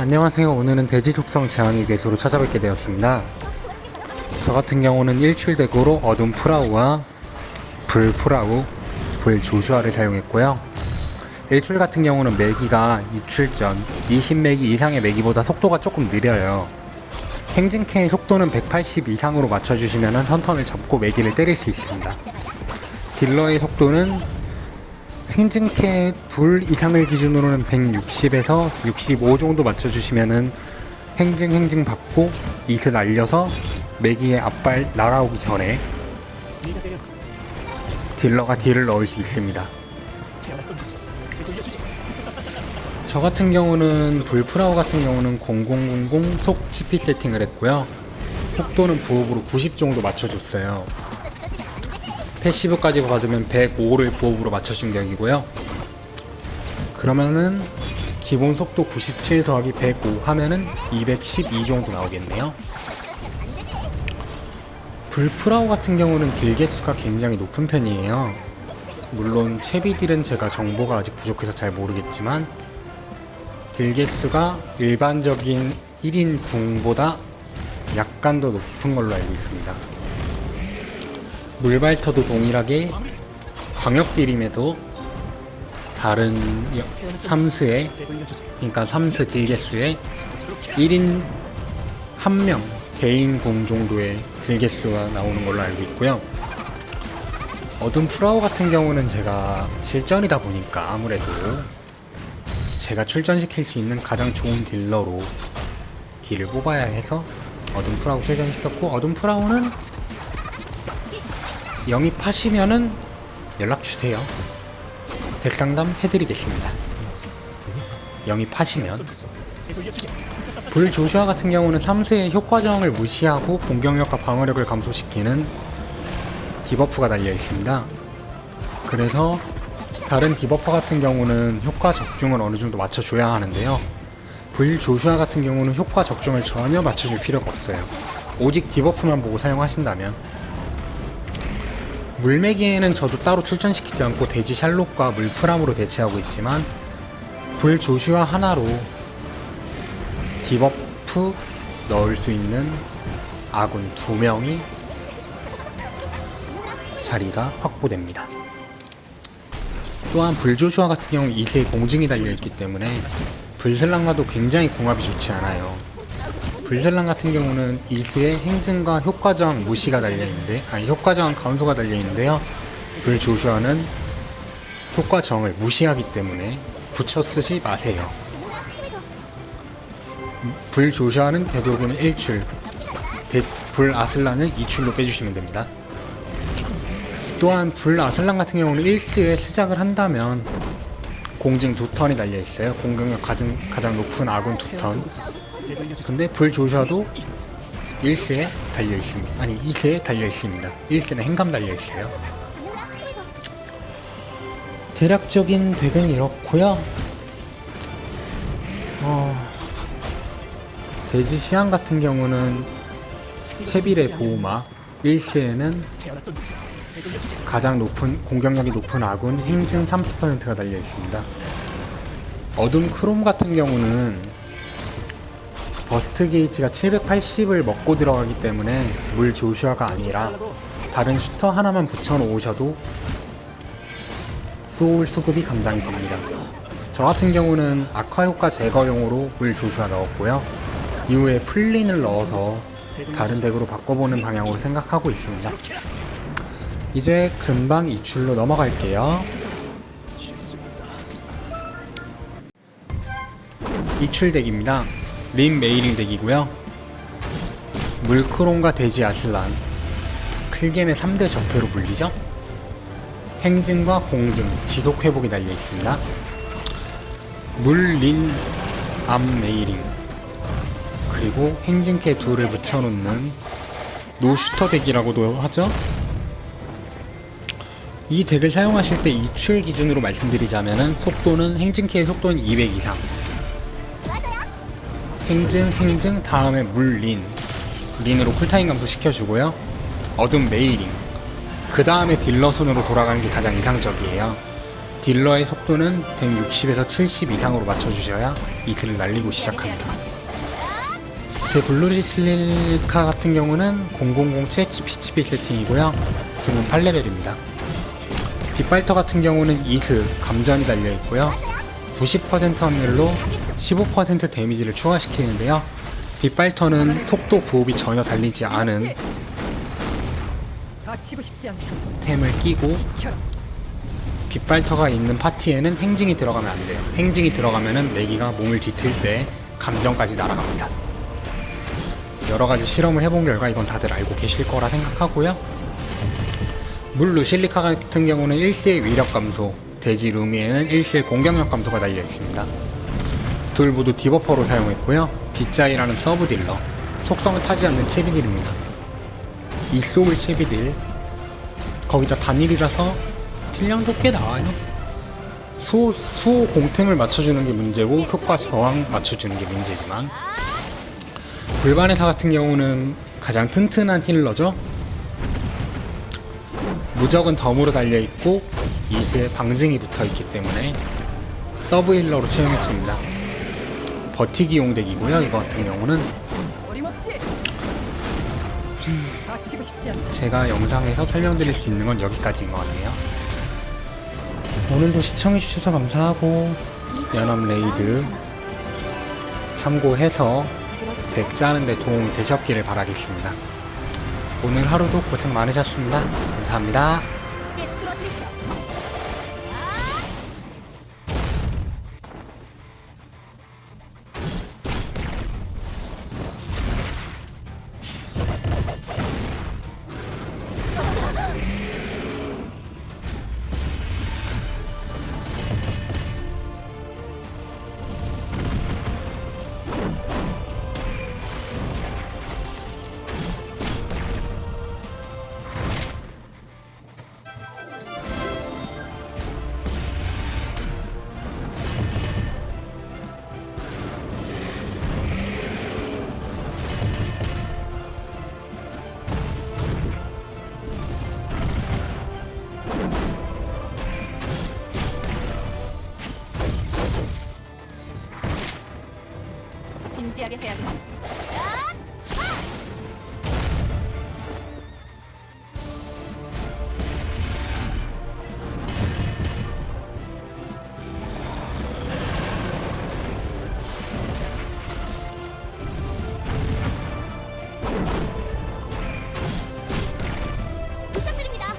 안녕하세요. 오늘은 돼지 속성 제왕의 궤도로 찾아뵙게 되었습니다. 저 같은 경우는 일출대구로 어둠 프라우와 불 프라우, 불 조슈아를 사용했고요. 일출 같은 경우는 매기가 이출전 20매기 이상의 매기보다 속도가 조금 느려요. 행진캐의 속도는 180 이상으로 맞춰주시면 선턴을 잡고 매기를 때릴 수 있습니다. 딜러의 속도는 행진캐 둘 이상을 기준으로는 160에서 65 정도 맞춰주시면은 행징 받고 이슬 날려서 매기의 앞발 날아오기 전에 딜러가 딜을 넣을 수 있습니다. 저 같은 경우는 불프라우 같은 경우는 0000 속 CP 세팅을 했고요. 속도는 부업으로 90 정도 맞춰줬어요. 패시브까지 받으면 105를 부업으로 맞춰준 격이고요. 그러면은 기본 속도 97 더하기 105 하면은 212 정도 나오겠네요. 불프라우 같은 경우는 딜 개수가 굉장히 높은 편이에요. 물론 채비딜은 제가 정보가 아직 부족해서 잘 모르겠지만 딜 개수가 일반적인 1인 궁보다 약간 더 높은 걸로 알고 있습니다. 물발터도 동일하게 광역딜임에도 다른 3스의 그러니까 3스 딜 개수에 1인 1명 개인 궁 정도의 딜 개수가 나오는 걸로 알고 있고요. 어둠 프라우 같은 경우는 제가 실전이다 보니까 아무래도 제가 출전시킬 수 있는 가장 좋은 딜러로 딜을 뽑아야 해서 어둠 프라우 출전시켰고, 어둠 프라우는 영입하시면은 연락주세요. 덱상담 해드리겠습니다. 영입하시면. 불 조슈아 같은 경우는 3세의 효과 저항을 무시하고 공격력과 방어력을 감소시키는 디버프가 달려있습니다. 그래서 다른 디버퍼 같은 경우는 효과 적중을 어느정도 맞춰줘야 하는데요, 불 조슈아 같은 경우는 효과 적중을 전혀 맞춰줄 필요가 없어요. 오직 디버프만 보고 사용하신다면. 물매기에는 저도 따로 출전시키지 않고 돼지 샬롯과 물프람으로 대체하고 있지만 불 조슈아 하나로 디버프 넣을 수 있는 아군 2명이 자리가 확보됩니다. 또한 불 조슈아 같은 경우 2세의 공증이 달려있기 때문에 불슬랑과도 굉장히 궁합이 좋지 않아요. 불슬랑 같은 경우는 2스의 행진과 효과저항 무시가 달려있는데, 효과저항 감소가 달려있는데요, 불 조슈아는 효과저항을 무시하기 때문에 붙여 쓰지 마세요. 불 조슈아는 되도록이면 1출, 불 아슬란을 2출로 빼주시면 됩니다. 또한 불 아슬란 같은 경우는 1스에 시작을 한다면 공증 2턴이 달려있어요. 공격력 가장 높은 아군 2턴. 근데 불 조슈아도 1세에 달려있습니다. 아니 2세에 달려있습니다. 1세는 행감 달려있어요. 대략적인 덱은 이렇고요. 돼지 시안 같은 경우는 채빌의 보호막, 1세에는 가장 높은 공격력이 높은 아군 행진 30%가 달려있습니다. 어둠 크롬 같은 경우는 버스트 게이지가 780을 먹고 들어가기 때문에 물 조슈아가 아니라 다른 슈터 하나만 붙여놓으셔도 소울 수급이 감당이 됩니다. 저 같은 경우는 아카 효과 제거용으로 물 조슈아 넣었고요. 이후에 풀린을 넣어서 다른 덱으로 바꿔보는 방향으로 생각하고 있습니다. 이제 금방 이출로 넘어갈게요. 이출 덱입니다. 린 메이링 덱이고요. 물크론과 돼지 아슬란, 클겜의 3대 적폐로 불리죠. 행진과 공증, 지속 회복이 달려있습니다. 물, 린, 암 메이링, 그리고 행진캐 둘을 붙여놓는 노슈터 덱이라고도 하죠. 이 덱을 사용하실 때 이출 기준으로 말씀드리자면은 속도는 행진캐의 속도는 200 이상, 행증 다음에 물 린으로 쿨타임 감소 시켜주고요. 어둠 메이링, 그 다음에 딜러 순으로 돌아가는 게 가장 이상적이에요. 딜러의 속도는 160에서 70 이상으로 맞춰주셔야 이 글을 날리고 시작합니다. 제 블루리슬리카 같은 경우는 000 PCB 세팅이고요. 지금 8레벨입니다. 빗발터 같은 경우는 이스 감전이 달려있고요. 90% 확률로 15% 데미지를 추가시키는데요. 빗발터는 속도 부업이 전혀 달리지 않은 템을 끼고, 빗발터가 있는 파티에는 행징이 들어가면 안 돼요. 행징이 들어가면은 메기가 몸을 뒤틀 때 감정까지 날아갑니다. 여러가지 실험을 해본 결과 이건 다들 알고 계실 거라 생각하고요. 물 루실리카 같은 경우는 1시의 위력 감소, 대지 루미에는 1시의 공격력 감소가 달려 있습니다. 둘 모두 디버퍼로 사용했고요. 빗자이라는 서브 딜러, 속성을 타지 않는 채비딜입니다. 이 소울 채비딜, 거기다 단일이라서 딜량도 꽤 나와요. 수호 공틈을 맞춰주는 게 문제고 효과 저항 맞춰주는 게 문제지만, 불바네사 같은 경우는 가장 튼튼한 힐러죠. 무적은 덤으로 달려있고 이스에 방증이 붙어있기 때문에 서브 힐러로 채용했습니다. 버티기용 덱이고요. 이거 같은 경우는 제가 영상에서 설명드릴 수 있는 건 여기까지인 것 같네요. 오늘도 시청해주셔서 감사하고, 연합 레이드 참고해서 덱 짜는데 도움이 되셨기를 바라겠습니다. 오늘 하루도 고생 많으셨습니다. 감사합니다. 진지하게 해야겠다. 부탁드립니다.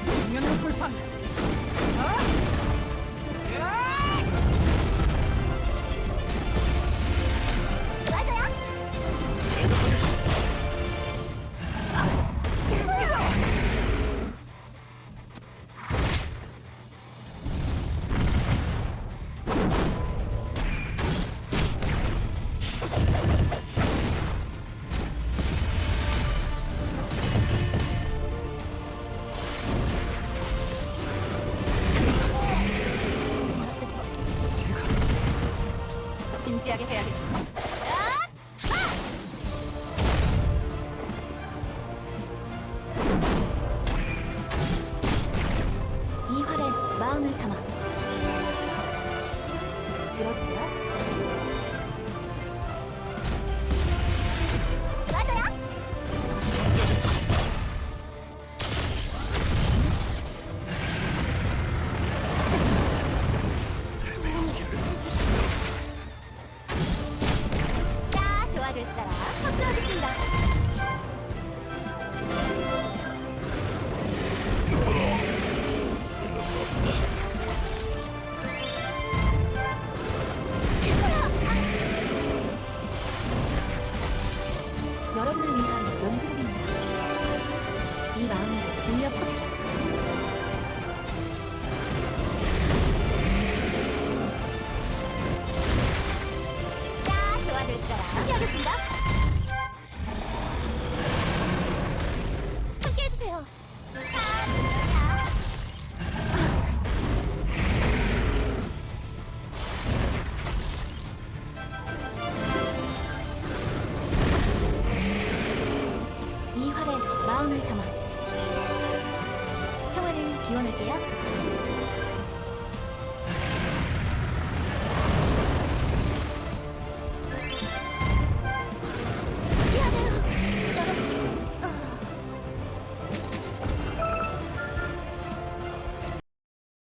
공연으로 돌파. 진지하게 해야겠다.